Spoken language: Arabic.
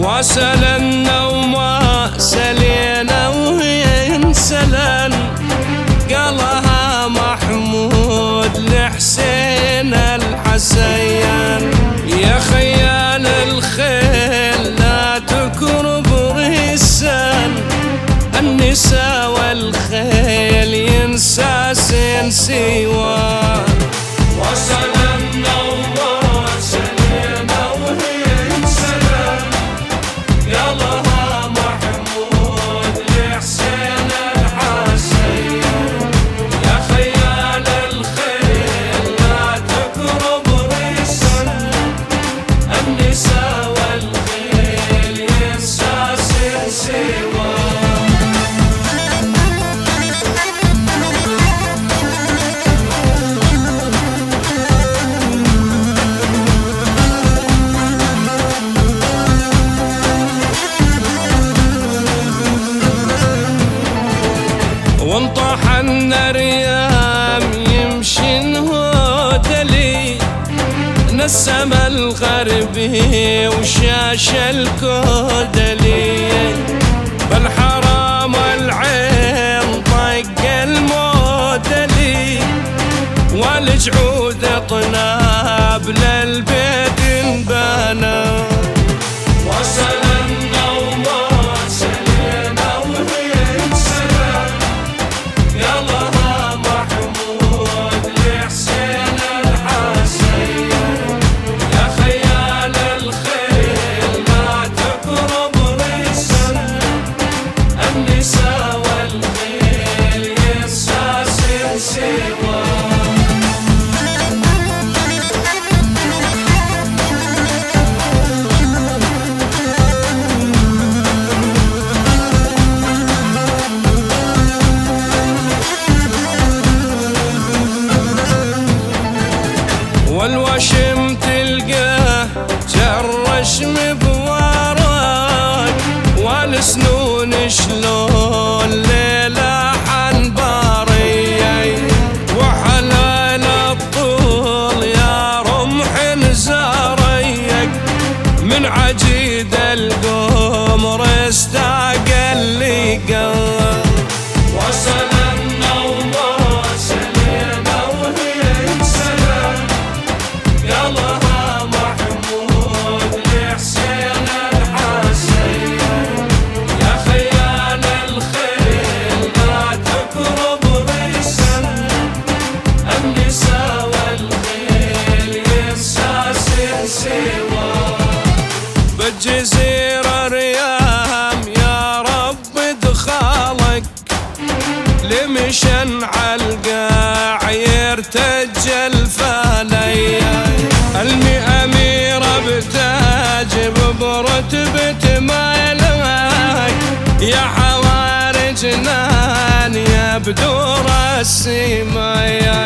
وسلنا وما سلينا وهي انسلن، قالها محمود لحسين الحسين. يا خيال الخيل لا تكرب ريسان، النساء والخيل ينسى سين سواه. وسلنا وما سلينا وهي انسلن، قالها محمود لحسين الحسين. يا خيال الخيل لا تكرب ريسا، النساء والخيل ينسى سين سواه. وانطحن ريام يمشي انهدلي، نسم الغربي وشاش الكودلي. بالحرام العين طق المودلي، والجعود طناب للبيت انبنى. وسلنا وما سلينا وهي انسلن، قالها محمود لحسين الحسين. يا خيال الخيل لا تكرب ريسا، النساء والخيل ينسى سين سواه. والوشم تلقاه جرشم بوارك، والسنون شلون ليلة حنباري. وحلال الطول يا رمح زاريك، من عجيد القمر استاق اللقا. وسلنا وما سلينا وهي انسلن، قالها محمود لحسين الحسين. يا خيال الخيل لا تكرب ريسا، النساء والخيل ينسى سين سواه. بالجزيرة ريام يا رب ادخالك، لمشن عالقاع يرتج الفالية. أميرة بتاج برتبة مالك، يا حوارج نان يا بدور السمايا.